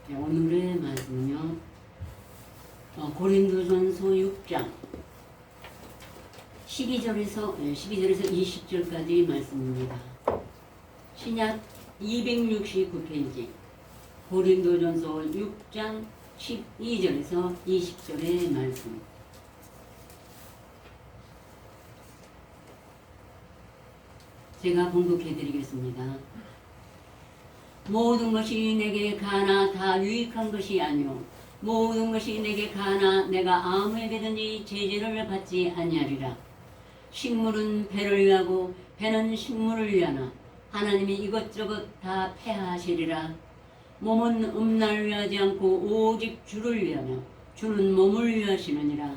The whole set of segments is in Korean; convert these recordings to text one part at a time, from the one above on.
네, 오늘의 말씀은요. 고린도전서 6장 12절에서 20절까지 말씀입니다. 신약 269페이지 고린도전서 6장 12절에서 20절의 말씀. 제가 봉독해 드리겠습니다. 모든 것이 내게 가나 다 유익한 것이 아니요 모든 것이 내게 가나 내가 아무에게든지 제재를 받지 아니하리라. 식물은 배를 위하고 배는 식물을 위하나 하나님이 이것저것 다 폐하시리라. 몸은 음란을 위하지 않고 오직 주를 위하며 주는 몸을 위하시느니라.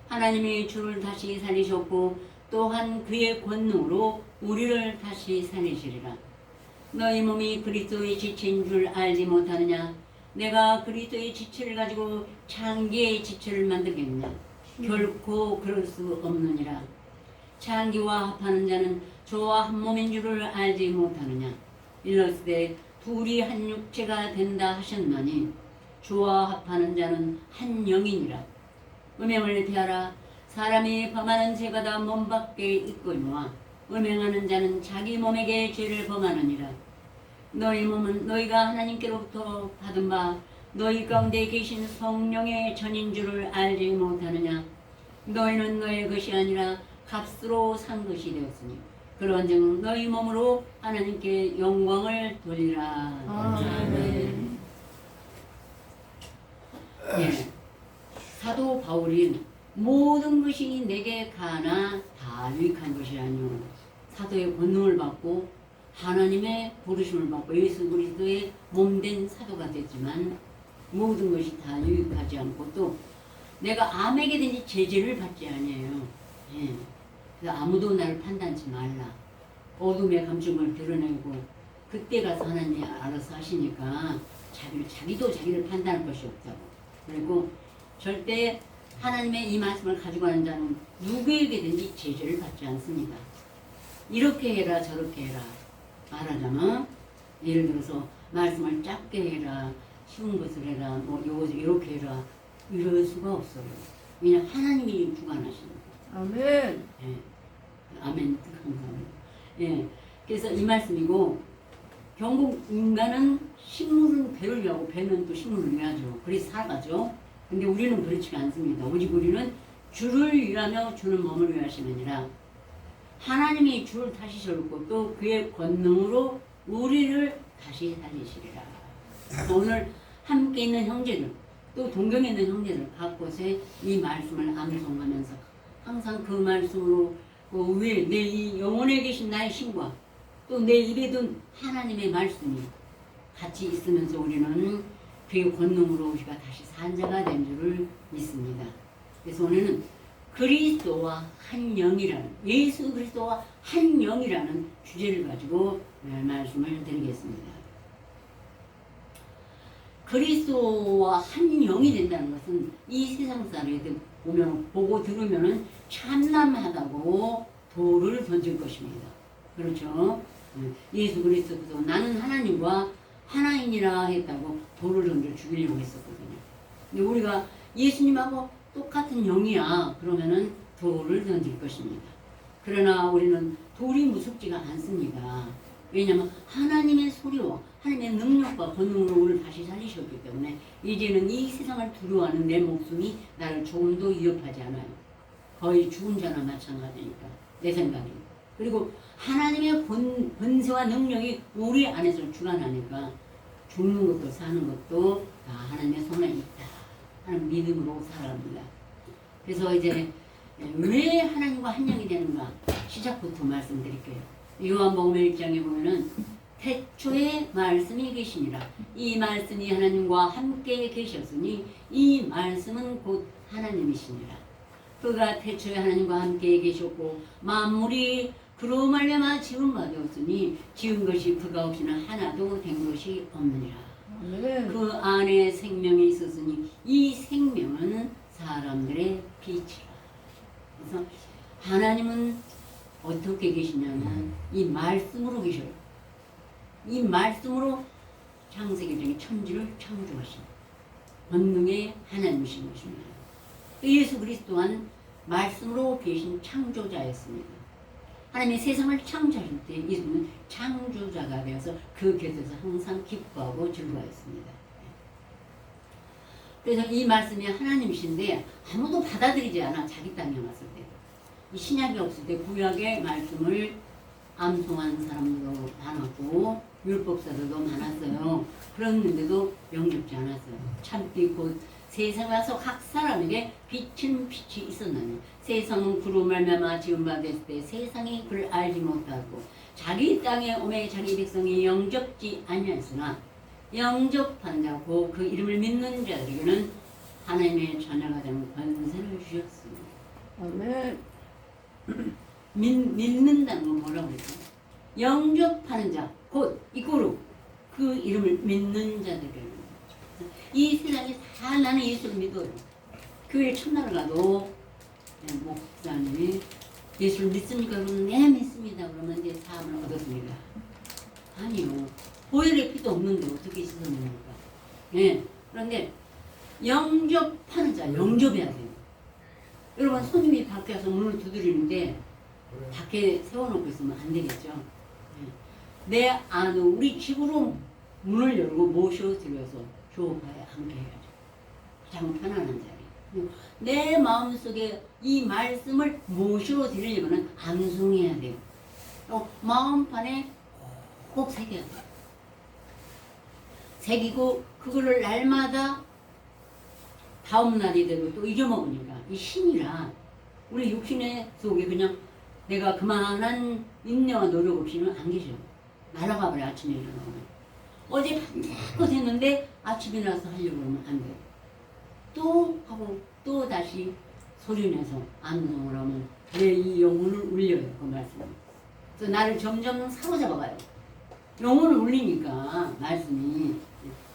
하나님이 주를 다시 살리셨고 또한 그의 권능으로 우리를 다시 살리시리라. 너희 몸이 그리스도의 지체인 줄 알지 못하느냐? 내가 그리스도의 지체를 가지고 창기의 지체를 만들겠느냐? 결코 그럴 수 없느니라. 창기와 합하는 자는 저와 한 몸인 줄을 알지 못하느냐? 일렀을 둘이 한 육체가 된다 하셨나니 주와 합하는 자는 한 영이니라. 음행을 피하라. 사람이 범하는 죄가 다 몸 밖에 있거니와 음행하는 자는 자기 몸에게 죄를 범하느니라. 너희 몸은 너희가 하나님께로부터 받은 바 너희 가운데 계신 성령의 전인 줄을 알지 못하느냐? 너희는 너의 것이 아니라 값으로 산 것이 되었으니 그런즉 너희 몸으로 하나님께 영광을 돌리라. 아멘. 예, 사도 바울이 모든 것이 내게 가나 다 유익한 것이 아니오 사도의 권능을 받고 하나님의 부르심을 받고 예수 그리스도의 몸된 사도가 됐지만 모든 것이 다 유익하지 않고 또 내가 아무에게든지 제재를 받지 아니에요. 예. 그래서 아무도 나를 판단치 말라. 어둠의 감정을 드러내고 그때 가서 하나님이 알아서 하시니까 자기도 자기를 판단할 것이 없다고. 그리고 절대 하나님의 이 말씀을 가지고 가는 자는 누구에게든지 제재를 받지 않습니다. 이렇게 해라 저렇게 해라 말하자면 예를 들어서 말씀을 작게 해라 쉬운 것을 해라 뭐 요것을 이렇게 해라 이럴 수가 없어요. 왜냐하면 하나님이 주관하십니다. 아멘. 예. 아멘. 감사합니다. 예. 그래서 이 말씀이고 결국 인간은 식물은 배를 위하고 배는 또 식물을 위하죠. 그래서 살아가죠. 근데 우리는 그렇지가 않습니다. 오직 우리는 주를 위하며 주는 몸을 위하시느니라. 하나님이 주를 다시셨고 또 그의 권능으로 우리를 다시 살리시리라. 오늘 함께 있는 형제들 또 동경에 있는 형제들 각곳에 이 말씀을 암송하면서 항상 그 말씀으로 위에 내 이 영혼에 계신 나의 신과 또 내 입에 둔 하나님의 말씀이 같이 있으면서 우리는 그의 권능으로 우리가 다시 산 자가 된 줄을 믿습니다. 그래서 오늘은 그리스도와 한 영이라는 예수 그리스도와 한 영이라는 주제를 가지고 말씀을 드리겠습니다. 그리스도와 한 영이 된다는 것은 이 세상 사람들 보고 들으면은 참남하다고 돌을 던질 것입니다. 그렇죠? 예수 그리스도께서 나는 하나님과 하나이니라 했다고 돌을 던져 죽이려고 했었거든요. 근데 우리가 예수님하고 똑같은 영이야 그러면은 돌을 던질 것입니다. 그러나 우리는 돌이 무섭지가 않습니다. 왜냐하면 하나님의 소리와 하나님의 능력과 권능으로 우리를 다시 살리셨기 때문에 이제는 이 세상을 두려워하는 내 목숨이 나를 조금도 위협하지 않아요. 거의 죽은 자나 마찬가지니까 내 생각이. 그리고 하나님의 권세와 능력이 우리 안에서 주관하니까 죽는 것도 사는 것도 다 하나님의 손에 있다 하는 믿음으로 살아갑니다. 그래서 이제 왜 하나님과 한 영이 되는가 시작부터 말씀드릴게요. 요한복음 1장에 보면은 태초에 말씀이 계시니라. 이 말씀이 하나님과 함께 계셨으니 이 말씀은 곧 하나님이시니라. 그가 태초에 하나님과 함께 계셨고 만물이 그로 말미암아 지은 바 되었으니 지은 것이 그가 없이는 하나도 된 것이 없느니라. 그 안에 생명이 있었으니 이 생명은 사람들의 빛이라. 그래서 하나님은 어떻게 계시냐면 이 말씀으로 계셔요. 이 말씀으로 창세기 중에 천지를 창조하신 권능의 하나님이신 것입니다. 예수 그리스도 또한 말씀으로 계신 창조자였습니다. 하나님이 세상을 창조하실 때 예수님은 창조자가 되어서 그 곁에서 항상 기뻐하고 즐거워했습니다. 그래서 이 말씀이 하나님이신데 아무도 받아들이지 않아. 자기 땅에 왔을 때. 이 신약이 없을 때 구약의 말씀을 암송한 사람도 많았고 율법사들도 많았어요. 그랬는데도 영접지 않았어요. 참빛 곧 세상에 와서 각 사람에게 빛은 빛이 있었나니 세상은 그로 말미암아 지은 바 됐을 때 세상이 그를 알지 못하고 자기 땅에 오매 자기 백성이 영접지 아니하였으나 영접한 자 곧 그 이름을 믿는 자들에게는 하나님의 자녀가 되는 권세를 주셨습니다. 아멘. 믿는다는 건 뭐라고 그랬죠? 영접하는 자, 곧 이꼬르 그 이름을 믿는 자들에게는 이 세상에 다 나는 예수를 믿어요. 교회 첫날 가도 목사님이 예수를 믿습니까? 그러면 네 믿습니다. 그러면 이제 사함을 얻었습니다. 아니요. 보혈의 피도 없는데 어떻게 씻어냅니까? 예. 그런데 영접하는 자, 영접해야 돼요. 여러분 손님이 밖에 와서 문을 두드리는데 밖에 세워놓고 있으면 안 되겠죠. 예. 내 아는 우리 집으로 문을 열고 모셔드려서 조업하에 함께 해야죠. 가장 편안한 자리. 내 마음속에 이 말씀을 모셔드리려면 암송해야 돼요. 또 마음판에 꼭 새겨야 돼요. 새기고 그거를 날마다 다음 날이 되고 또 잊어먹으니까 이 신이라 우리 육신의 속에 그냥 내가 그만한 인내와 노력 없이는 안 계셔. 날아가 버려. 아침에 일어나면 어제 밤새껏 했는데 아침에 일어나서 하려고 그러면 안 돼. 또 하고 또 다시 소리내서 암송을 하면 내 이 영혼을 울려요. 그 말씀은. 그래서 나를 점점 사로잡아가요. 영혼을 울리니까 말씀이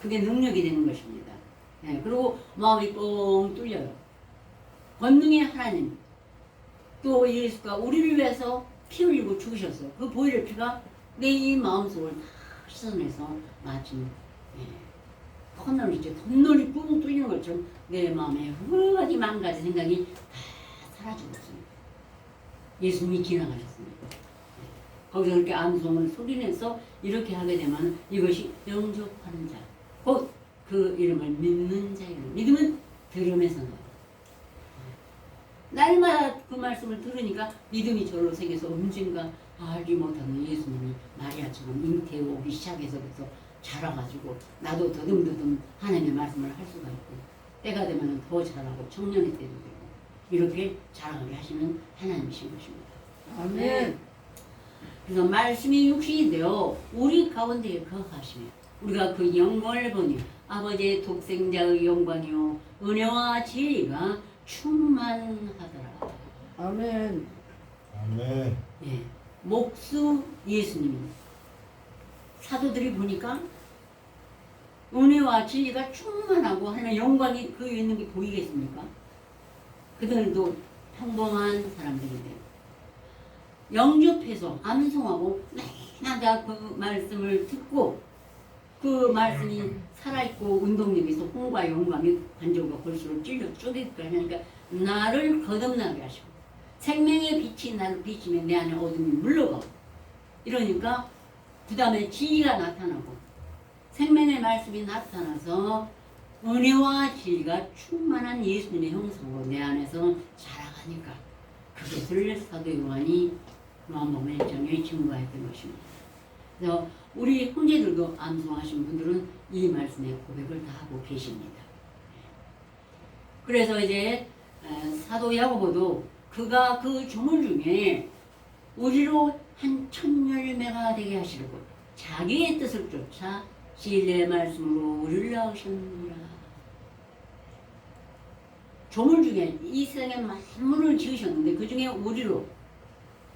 그게 능력이 되는 것입니다. 네, 그리고 마음이 뻥 뚫려요. 권능의 하나님 또 예수가 우리를 위해서 피 흘리고 죽으셨어요. 그 보혈의 피가 내 이 마음속을 다 씻어내서 마치 콧놀이 뻥 뚫리는 것처럼 내 마음에 한 가지 생각이 다 사라지고 있습니다. 예수님이 지나가셨습니다. 거기서 그렇게 암송을 소리내서 이렇게 하게 되면 이것이 영접하는 자, 곧 그 이름을 믿는 자예요. 믿음은 들음에서 나와요. 날마다 그 말씀을 들으니까 믿음이 저로 생겨서 언젠가 알지 못하는 예수님이 마리아처럼 잉태에 오기 시작해서부터 자라가지고 나도 더듬더듬 하나님의 말씀을 할 수가 있고 때가 되면 더 자라고 청년의 때도 되고 이렇게 자라가게 하시는 하나님이신 것입니다. 아멘. 그래서 말씀이 육신이 되어 우리 가운데에 거하시며 우리가 그 영광을 보니 아버지의 독생자의 영광이요 은혜와 진리가 충만하더라. 아멘. 아멘. 예, 목수 예수님입니다. 사도들이 보니까 은혜와 진리가 충만하고 하나님의 영광이 그 위에 있는 게 보이겠습니까? 그들도 평범한 사람들인데 영접해서 암송하고 날마다 그 말씀을 듣고 그 말씀이 살아있고 운동력이 있어 홍과 영광이 관절과 골수로 찔려 쪼개니까 하니까 나를 거듭나게 하시고 생명의 빛이 나를 비치면 내 안에 어둠이 물러가. 이러니까 그 다음에 진리가 나타나고 생명의 말씀이 나타나서 은혜와 진리가 충만한 예수님의 형상으로 내 안에서 자라가니까 그것을 사도 요한이 요한복음 1장에 증거했던 것입니다. 그래서 우리 형제들도 암송하신 분들은 이 말씀의 고백을 다 하고 계십니다. 그래서 이제 사도 야고보도 그가 그 조물 중에 우리로 한 천열매가 되게 하시려고 자기의 뜻을 쫓아 진리의 말씀으로 우리를 낳으셨느니라. 조물 중에 이 세상에 만물을 지으셨는데 그 중에 우리로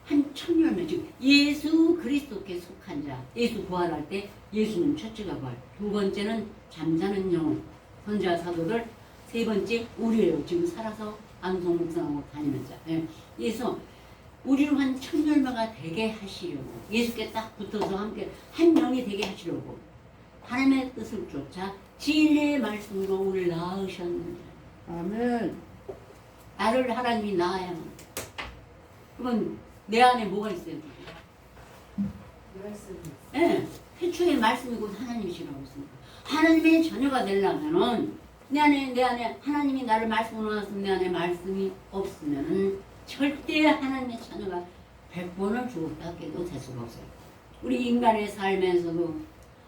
한 천열매, 즉 예수 그리스도께 속한 자, 예수 부활할 때 예수는 첫째가 부활, 두 번째는 잠자는 영혼, 선지자 사도들, 세 번째 우리예요. 지금 살아서 암송 묵상하고 다니는 자. 그래서 우리로 한 천열매가 되게 하시려고 예수께 딱 붙어서 함께 한 영이 되게 하시려고 하나님의 뜻을 쫓아 진리의 말씀으로 우리를 낳으셨느니라. 아멘. 나를 하나님이 낳아야만. 그러면 내 안에 뭐가 있어요? 예, 태초의 말씀이 곧 하나님이시라고 했습니다. 하나님의 자녀가 되려면은 내 안에 하나님이 나를 말씀으로 낳았으면 내 안에 말씀이 없으면은 절대 하나님의 자녀가 100번을 죽었다 깨도 될 수가 없어요. 우리 인간의 삶에서도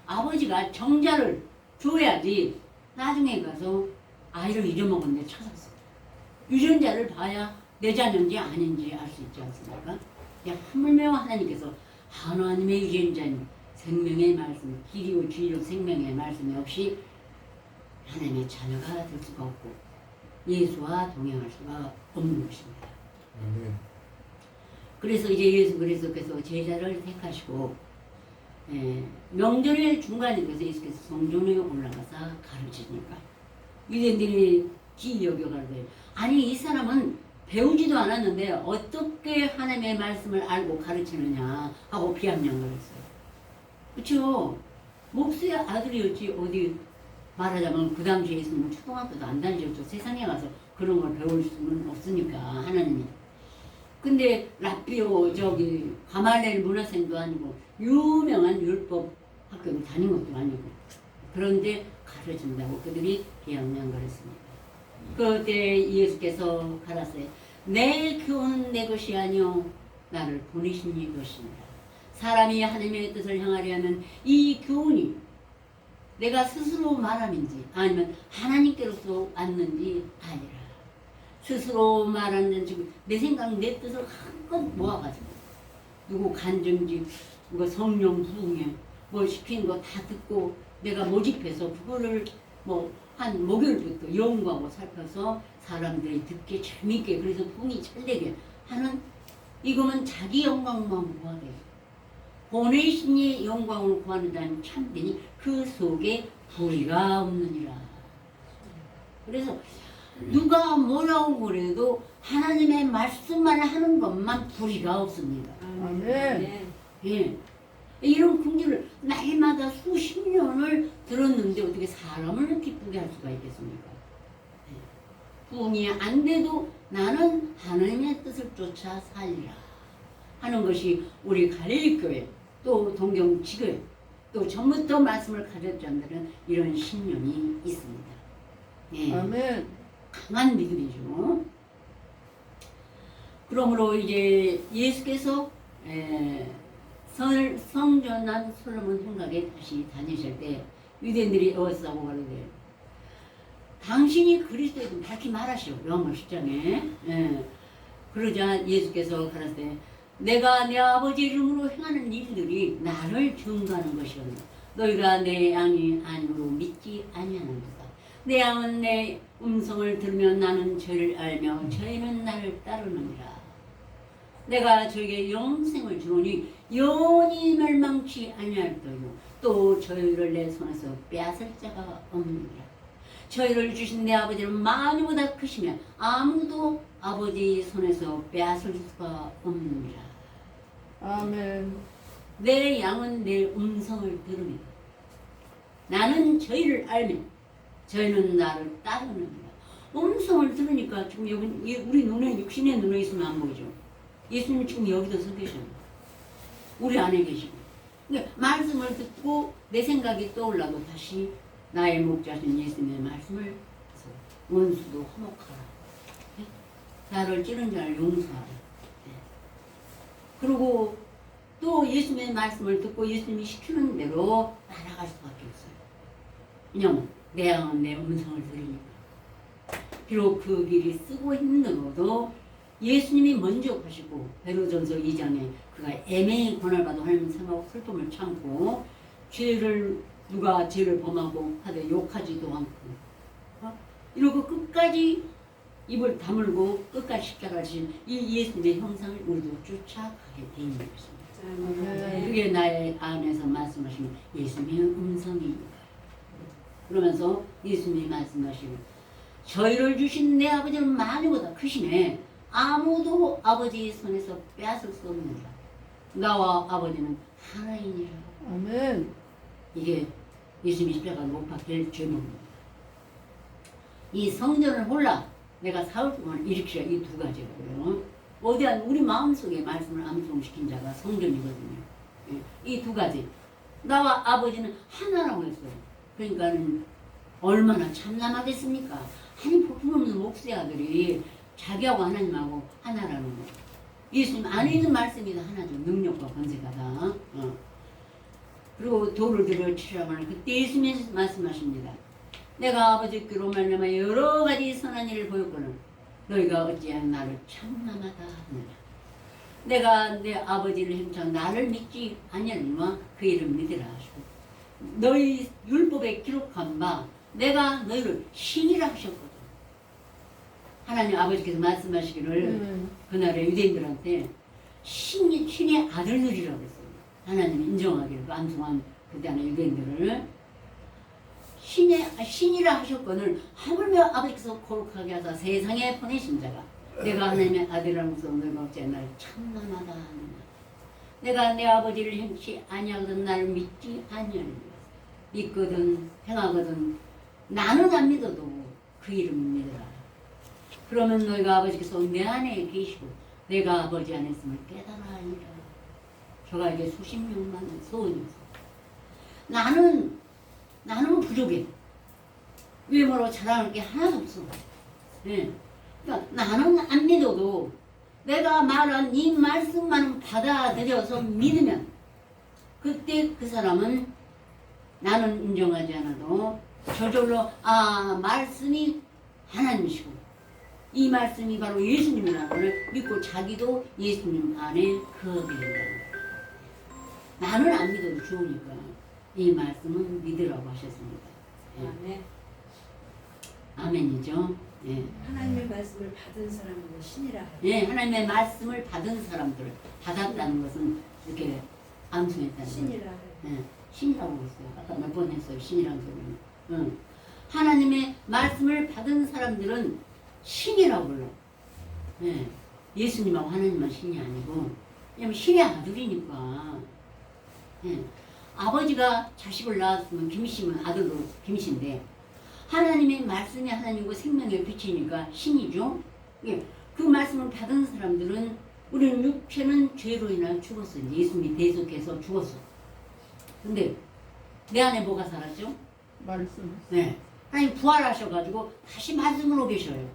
아버지가 정자를 줘야지 나중에 가서 아이를 잊어먹었는데 찾았어요. 유전자를 봐야 내 자녀인지 아닌지 알 수 있지 않습니까? 하물며 하나님께서 하나님의 유전자인 생명의 말씀, 길이요 진리요 생명의 말씀이 없이 하나님의 자녀가 될 수가 없고 예수와 동행할 수가 없는 것입니다. 아멘. 그래서 이제 예수 그리스도께서 제자를 택하시고 명절의 중간에 돼서 예수께서 성전에 올라가서 가르치니까 유대인들이 기여겨가지고 아니 이 사람은 배우지도 않았는데 어떻게 하나님의 말씀을 알고 가르치느냐 하고 비아냥을 했어요. 그렇죠? 목수의 아들이었지 어디 말하자면 그 당시에 있으면 초등학교도 안 다니셨죠. 세상에 가서 그런 걸 배울 수는 없으니까 하나님이. 근데 라비오 저기 가말리엘 문화생도 아니고 유명한 율법 학교를 다닌 것도 아니고 그런데 가르친다고 그들이 비아냥을 했습니다. 그때 예수께서 가라사대 내 교훈은 내 것이 아니요 나를 보내신 이 것입니다. 사람이 하나님의 뜻을 향하려면 이 교훈이 내가 스스로 말함인지 아니면 하나님께로서 왔는지 아니라 스스로 말하는 지금 내 생각 내 뜻을 한껏 모아가지고 누구 간증지 누가 성령 부흥에 뭐 시킨 거 다 듣고 내가 모집해서 그거를 뭐 한 목요일부터 연구하고 살펴서 사람들이 듣게 재밌게 그래서 풍이 잘되게 하는 이거면 자기 영광만 구하래. 보내신 이 영광을 구하는 자는 참되니 그 속에 불의가 없느니라. 그래서 누가 뭐라고 그래도 하나님의 말씀만 하는 것만 불의가 없습니다. 아멘. 예. 이런 긍휼을 날마다 수십 년을 들었는데 어떻게 사람을 기쁘게 할 수가 있겠습니까? 부흥이 안 돼도 나는 하나님의 뜻을 쫓아 살리라 하는 것이 우리 갈릴리교회 또 동경지교회 또 전부터 말씀을 가졌자들은 이런 신념이 있습니다. 예. 아멘. 강한 믿음이죠. 그러므로 이제 예수께서 성전한 솔로몬 행각에 다시 다니실 때 유대인들이 어싸고 가는데 당신이 그리스도이든 밝히 말하시오. 요한복음 10장에 그러자 예수께서 가라사대 내가 내 아버지 이름으로 행하는 일들이 나를 증거하는 것이었나 너희가 내 양이 아니므로 믿지 아니하는도다. 내 양은 내 음성을 들으면 나는 저를 알며 저희는 나를 따르느니라. 내가 저에게 영생을 주노니 영원히 멸망치 아니할 터이요 또 저희를 내 손에서 빼앗을 자가 없느니라. 저희를 주신 내 아버지는 만유보다 크시며 아무도 아버지 손에서 빼앗을 수가 없느니라. 아멘. 내 양은 내 음성을 들으며 나는 저희를 알며 저희는 나를 따르느니라. 음성을 들으니까 지금 여기 우리 눈에 육신의 눈에 있으면 안 보이죠. 예수님 지금 여기도 서 계셔요. 우리 안에 계시고. 그러니까 말씀을 듣고 내 생각이 떠올라도 다시 나의 목자신 예수님의 말씀을 해서 원수도 화목하라. 네? 나를 찌른 자를 용서하라. 네. 그리고 또 예수님의 말씀을 듣고 예수님이 시키는 대로 따라갈 수밖에 없어요. 왜냐면 내 양은 내 음성을 들으니까. 비록 그 길이 쓰고 힘들어도 예수님이 먼저 가시고 베드로전서 2장에 그가 애매히 고난받아 하나님 생각하고 슬픔을 참고 누가 죄를 범하고 하되 욕하지도 않고 이러고 끝까지 입을 다물고 끝까지 십자가를 지신 이 예수님의 형상을 우리도 쫓아가게 돼 있는 것입니다. 그게 나의 안에서 말씀하시는 예수님의 음성입니다. 그러면서 예수님이 말씀하시는 저희를 주신 내 아버지는 만유보다 크시네. 아무도 아버지 손에서 빼앗을 수 없느니라. 나와 아버지는 하나이니라. 아멘. 이게 예수님이 십자가 못 박힐 죄목입니다. 이 성전을 홀라 내가 사흘 동안 일으키라 이 두 가지고요. 어디한 우리 마음속에 말씀을 암송시킨 자가 성전이거든요. 이 두 가지. 나와 아버지는 하나라고 했어요. 그러니까는 얼마나 참남하겠습니까? 하나님 볼품없는 목수의 아들이 자기하고 하나님하고 하나라는 거. 예수님 안에 있는 말씀이 다 하나죠. 능력과 권세가 다. 그리고 돌을 들어 치라고 하는 그때 예수님이 말씀하십니다. 내가 아버지께로 말미암아 여러 가지 선한 일을 보였거늘 너희가 어찌하여 나를 참남하다 하느냐. 내가 내 아버지를 행차 나를 믿지 아니하니와 그 이름 믿으라 하시고 너희 율법에 기록한 바 내가 너희를 신이라 하셨거든. 하나님 아버지께서 말씀하시기를 그날에 유대인들한테 신의 아들들이라고 했어요. 하나님이 인정하기를 그 암송한 그때 안에 유대인들을 신이라 하셨거늘 하물며 아버지께서 거룩하게 하사 세상에 보내신 자가 내가 하나님의 아들이라면서 너희가 어찌 나를 참남하다 하느냐. 내가 내 아버지를 행치 아니하거든 나를 믿지 아니하느냐. 믿거든 행하거든 나는 안 믿어도 그 이름 믿으라. 그러면 너희가 아버지께서 내 안에 계시고 내가 아버지 안에 있음을 깨달아 하니라. 저가 이게 수십 명만 소원이었어. 나는 부족해. 외모로 자랑할 게 하나도 없어. 네. 그러니까 나는 안 믿어도 내가 말한 이 말씀만 받아들여서 믿으면 그때 그 사람은 나는 인정하지 않아도 저절로 말씀이 하나님이시고 이 말씀이 바로 예수님이라는 걸 믿고 자기도 예수님 안에 거하게 된다. 나는 안 믿어도 좋으니까 이 말씀은 믿으라고 하셨습니다. 예. 아멘이죠. 예. 하나님의 말씀을 받은 사람은 신이라. 예, 하나님의 말씀을 받은 사람들 받았다는 것은 이렇게 암송했다는 거예요. 신이라. 예, 신이라고 했어요. 아까 몇 번 했어요. 신이라는 소리는. 응. 하나님의 말씀을 받은 사람들은 신이라고 불러. 예, 예수님하고 하나님만 신이 아니고 왜냐면 신의 아들이니까. 예, 아버지가 자식을 낳았으면 김씨면 아들로 김씨인데 하나님의 말씀이 하나님과 생명의 빛이니까 신이죠. 예, 그 말씀을 받은 사람들은 우리는 육체는 죄로 인하여 죽었어. 예수님이 대속해서 죽었어. 근데 내 안에 뭐가 살았죠? 말씀. 네. 하나님 부활하셔가지고 다시 말씀으로 계셔요.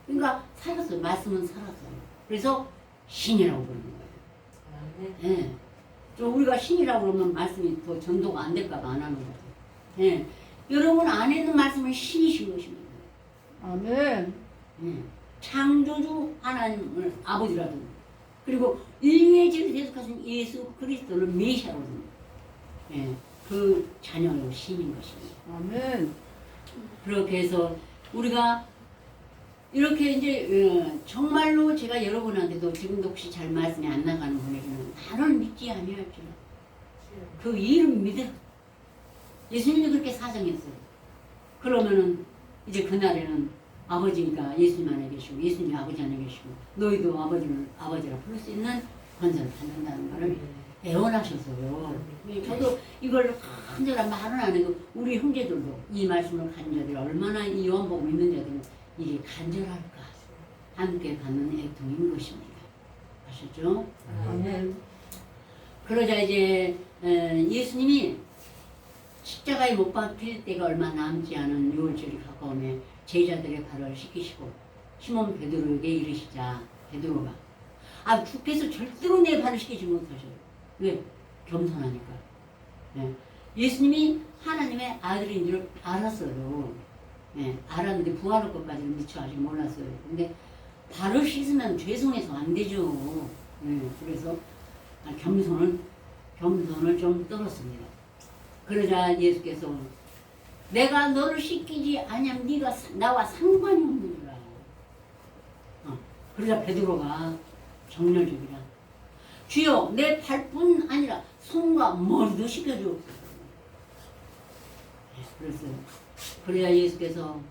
그러니까 살았어요. 말씀은 살았어요. 그래서 신이라고 부르는 거예요. 예. 좀 우리가 신이라고 그러면 말씀이 더 전도가 안 될까봐 안 하는 거죠. 예. 여러분 안에 있는 말씀은 신이신 것입니다. 아멘. 예. 창조주 하나님을 아버지라든가 그리고 인류의 죄를 대속하신 예수 그리스도를 메시아거든요. 예. 그 자녀의 신인 것입니다. 아멘. 그렇게 해서 우리가 이렇게 이제 정말로 제가 여러분한테도 지금도 혹시 잘 말씀이 안 나가는 분에게는 나를 믿지 아니할지라 그 이름 믿어. 예수님이 그렇게 사정했어요. 그러면은 이제 그날에는 아버지가 예수님 안에 계시고 예수님이 아버지 안에 계시고 너희도 아버지를 아버지라 부를 수 있는 권세를 받는다는 것을 애원하셨어요. 저도 이걸 간절한 말은 안 해도 우리 형제들도 이 말씀을 가진 자들이 얼마나 이 요한복음 있는 자들은 이게 간절할까 함께 받는 애통인 것입니다. 아시죠? 아멘. 그러자 이제 예수님이 십자가에 못 박힐 때가 얼마 남지 않은 6월절이 가까우면 제자들의 발을 씻기시고 시몬 베드로에게 이르시자 베드로가 주께서 절대로 내 발을 씻기지 못하셔요. 왜? 겸손하니까. 네. 예수님이 하나님의 아들인 줄 알았어요. 네. 알았는데 부활할 것까지는 미처 아직 몰랐어요. 근데 발을 씻으면 죄송해서 안 되죠. 네. 그래서 겸손을 좀 떨었습니다. 그러자 예수께서 내가 너를 씻기지 아니하면 네가 나와 상관이 없는 줄 알아. 그러자 베드로가 정렬적이라 주여 내 발뿐 아니라 손과 머리도 씻겨주옵소서. 그래야 예수께서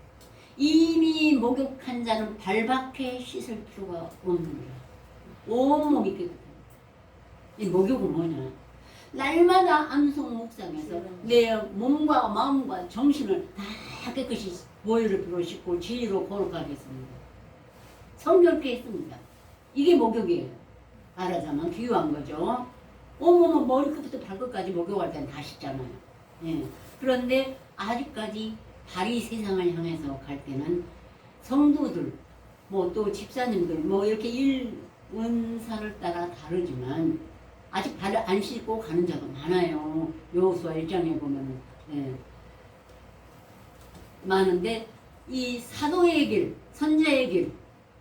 이미 목욕한 자는 발밖에 씻을 필요가 없느니라. 온몸이 깨끗해. 이 목욕은 뭐냐? 날마다 암송 묵상해서 내 몸과 마음과 정신을 다 깨끗이 보혈을 피로 씻고 진리로 거룩하겠습니다. 성결케 했습니다. 이게 목욕이에요. 말하자면 비유한 거죠. 온몸은 머리끝부터 발끝까지 목욕할 때는 다 씻잖아요. 예. 그런데 아직까지 발이 세상을 향해서 갈 때는 성도들, 뭐 또 집사님들, 뭐 이렇게 일원사를 따라 다르지만 아직 발을 안 씻고 가는 자가 많아요. 여호수아 1장에 보면은. 예. 많은데 이 사도의 길, 선자의 길,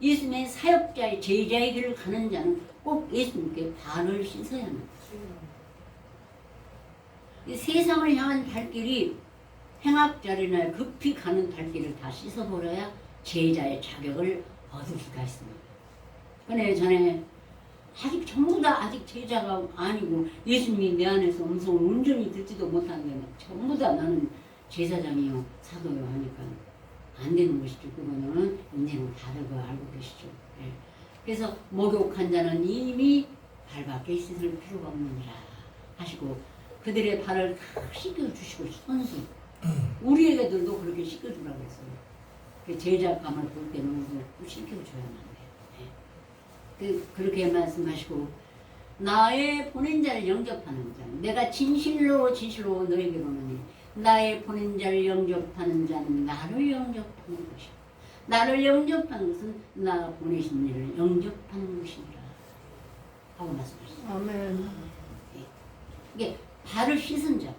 예수님의 사역자의 제자의 길을 가는 자는 꼭 예수님께 발을 씻어야 합니다. 이 세상을 향한 발길이 행악자리나 급히 가는 발길을 다 씻어버려야 제자의 자격을 얻을 수가 있습니다. 근데 전에 아직 전부 다 아직 제자가 아니고 예수님이 내 안에서 음성을 온전히 듣지도 못하는데 전부 다 나는 제사장이요 사도요 하니까 안 되는 것이죠. 그거는 이제는 다들 알고 계시죠. 예. 그래서 목욕한 자는 이미 발밖에 씻을 필요가 없느니라 하시고 그들의 발을 다 씻겨주시고 선수 우리에게들도 그렇게 씻겨주라고 했어요. 그 제자감을 볼 때는 꼭 씻겨줘야만 돼요. 그렇게 말씀하시고 나의 보낸 자를 영접하는 자 내가 진실로 너에게로는 나의 보낸 자를 영접하는 자는 나를 영접하는 것이다. 나를 영접하는 것은 나 보내신 이를 영접하는 것이니라 하고 말씀하셨습니다. 아멘. 이게 발을 씻은 자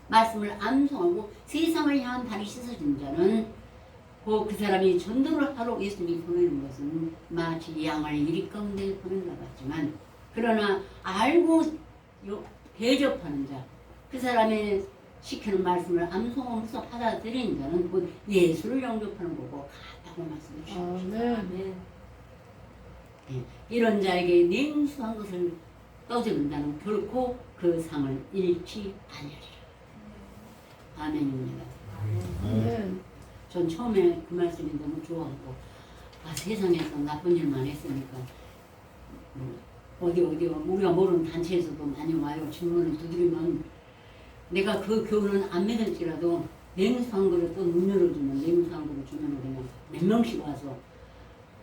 말씀을 암송하고 세상을 향한 발이 씻어진 자는 그 사람이 전도를 하러 예수님이 보내는 것은 마치 양을 이리 가운데 보낸 것 같지만 그러나 알고 대접하는 자 그 사람의 시키는 말씀을 암송하면서 받아들이는 자는 곧 예수를 영접하는 거고 같다고 말씀해 주십니다. 아멘. 예, 이런 자에게 냉수한 것을 떠주는 자는 결코 그 상을 잃지 아니하리라. 아멘입니다. 아멘. 전 처음에 그 말씀이 너무 좋아하고 세상에서 나쁜 일만 했으니까 어디 우리가 모르는 단체에서도 많이 와요. 질문을 두드리면 내가 그 교훈은 안 믿을지라도 냉수한 거를 또 눈 열어주면 냉수한 거를 주면 그냥 몇 명씩 와서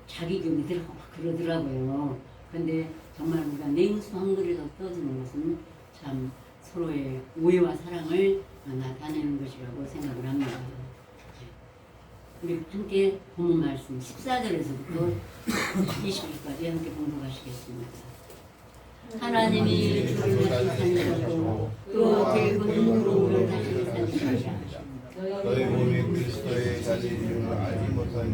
자기 교훈이더라고 그러더라고요. 근데 정말 우리가 냉수한 거를 떠주는 것은 참 서로의 오해와 사랑을 나타내는 것이라고 생각을 합니다. 우리 함께 본문 말씀 14절에서부터 20절까지 함께 공부하시겠습니다. 하나님이 주를 다시 살리셨고 또 늙은 무릎을 다시 살리셨다. 너희 몸이 그리스도의 자리를 알지 못하니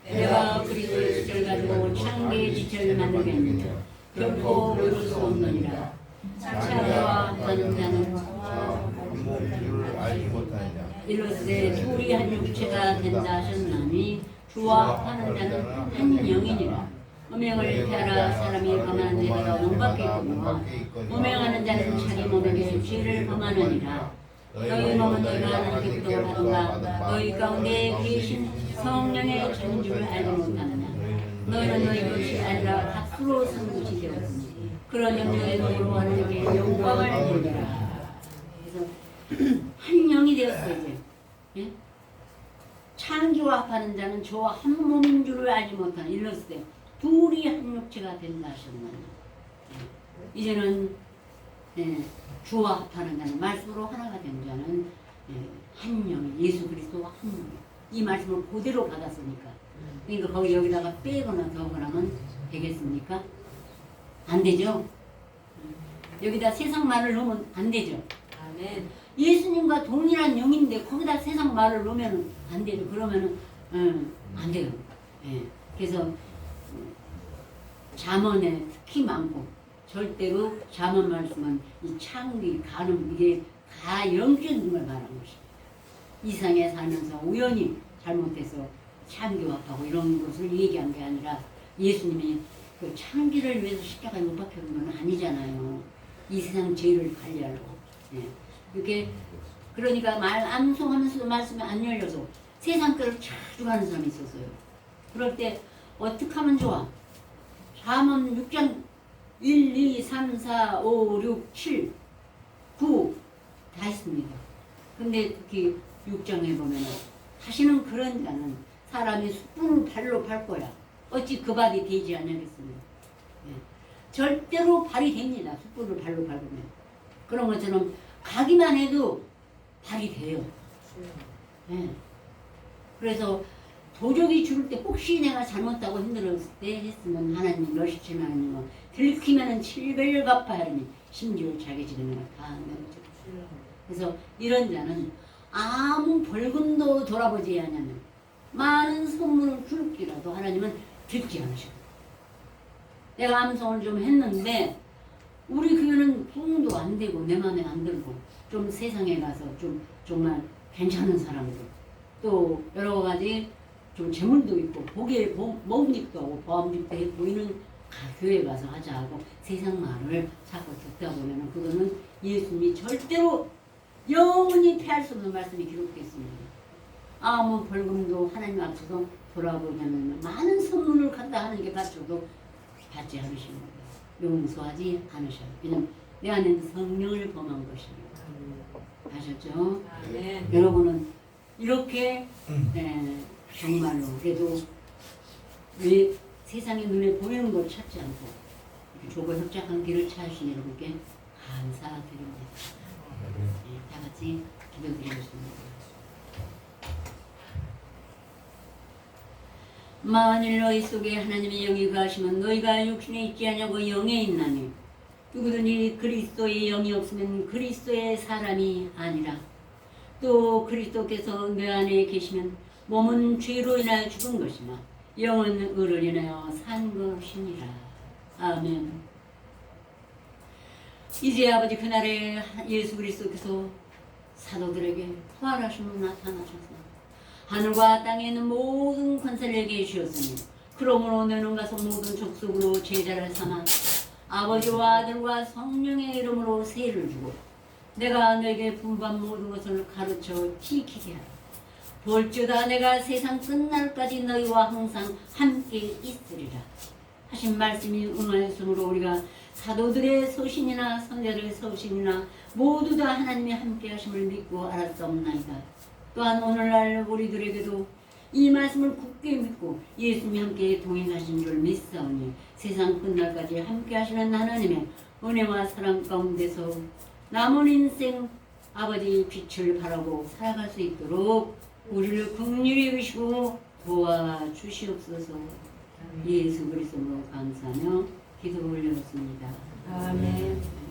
내가 그리스도의 지체를 가지고 창기의 지체를 만들겠느냐 결코 이룰 수 없느니라. 창자와 하는 자는 한몸을 알지 못하느냐 이로써 둘이 한 육체가 된다 하셨나니 주와 합하는 자는 한 영이니라. 음행을 피하라. 사람이 범하는 죄가 몸밖에 있거니와 음행하는 자는 자기 몸에게 죄를 범하느니라. 너희 몸은 너희가 하나님께로부터 받은 바 너희 가운데 계신 성령의 주인 줄 알지 못하느냐. 너희는 너희 것이 아니라 값으로 산 것이 되었으니 그런 영령의 도로 하나님께 영광을 돌리라. 그래서 한 영이 되었어요. 이제 예? 창기와 합하는 자는 저와 한 몸인 줄을 알지 못하는 일렀을 때 둘이 한 육체가 된다 하셨나요? 예. 이제는 주와 합하는 자는 말씀으로 하나가 된 자는 한 영이 예수 그리스도와 한 영이 이 말씀을 그대로 받았으니까 그러니까 거기 여기다가 빼거나 더거나 하면 되겠습니까? 안 되죠? 여기다 세상 말을 넣으면 안 되죠? 아멘. 예수님과 동일한 영인데 거기다 세상 말을 넣으면 안 되죠. 그러면은 안 돼요. 예. 그래서 잠언에 특히 많고 절대로 잠언 말씀은 이 창기, 간음 이게 다 영적인 걸 말하는 것입니다. 이 세상에 살면서 우연히 잘못해서 창기와하고 이런 것을 얘기한 게 아니라 예수님이 그 창기를 위해서 십자가에 못 박혀온 건 아니잖아요. 이 세상 죄를 관리하려고. 예. 이렇게 그러니까 암송하면서도 말씀이 안 열려서 세상 거를 자주 가는 사람이 있었어요. 그럴 때 어떻게 하면 좋아? 잠언 6장 1, 2, 3, 4, 5, 6, 7 구 다 있습니다. 근데 특히 6장에 보면은 다시는 그런 자는 사람이 숯불을 발로 밟 거야. 어찌 그 발이 되지 않냐겠습니까? 예. 절대로 발이 됩니다. 숯불을 발로 밟으면. 그런 것처럼 가기만 해도 발이 돼요. 예. 그래서 도적이 죽을 때 혹시 내가 잘못하고 힘들었을 때 했으면 하나님 너시친 하나님은 들키면은 7배를 갚아야 하니 심지어 자기 지르는 걸다 내어줘. 그래서 이런 자는 아무 벌금도 돌아보지 않으면 많은 선물을 줄지라도 하나님은 듣지 않으셔. 내가 암송을 좀 했는데 우리 교회는 부흥도 안 되고 내 마음에 안 들고 좀 세상에 가서 좀 정말 괜찮은 사람들 또 여러 가지 좀 재물도 있고 보기에 먹음직도 하고 보암직도 해 보이는 교회 가서 하자 하고 세상 말을 자꾸 듣다 보면은 그거는 예수님이 절대로 영원히 피할 수 없는 말씀이 기록되어 있습니다. 아무 벌금도 하나님 앞에서 돌아보냐면 많은 선물을 갖다 하는 게 받쳐도 받지 않으십니다. 용서하지 않으셔요. 왜냐면 내 안에는 성령을 범한 것입니다. 아셨죠? 네. 여러분은 이렇게 정말로 그래도 왜 세상의 눈에 보이는 걸 찾지 않고 좁고 협착한 길을 찾으신 여러분께 감사드립니다. 네, 다 같이 기도드리겠습니다. 만일 너희 속에 하나님의 영이 거하시면 너희가 육신에 있지 아니하고 영에 있나니 누구든지 그리스도의 영이 없으면 그리스도의 사람이 아니라 또 그리스도께서 내 안에 계시면 몸은 죄로 인하여 죽은 것이나 영은 의를 인하여 산 것이니라. 아멘. 이제 아버지 그날에 예수 그리스도께서 사도들에게 부활하심으로 나타나셔서 하늘과 땅에 있는 모든 권세를 내게 주셨으니 그러므로 너는 가서 모든 족속으로 제자를 삼아 아버지와 아들과 성령의 이름으로 세를 주고 내가 너에게 분반 모든 것을 가르쳐 지키게 하라. 볼지어다 내가 세상 끝날까지 너희와 항상 함께 있으리라 하신 말씀이 응하였으므로 우리가 사도들의 소신이나 선자들의 소신이나 모두 다 하나님의 함께 하심을 믿고 알았사옵나이다. 또한 오늘날 우리들에게도 이 말씀을 굳게 믿고 예수님이 함께 동행하신 줄 믿사오니 세상 끝날까지 함께 하시는 하나님의 은혜와 사랑 가운데서 남은 인생 아버지 빛을 바라고 살아갈 수 있도록 우리를 긍휼히 여기시고 도와주시옵소서. 예수 그리스도로 감사하며 기도 올렸습니다. 아멘.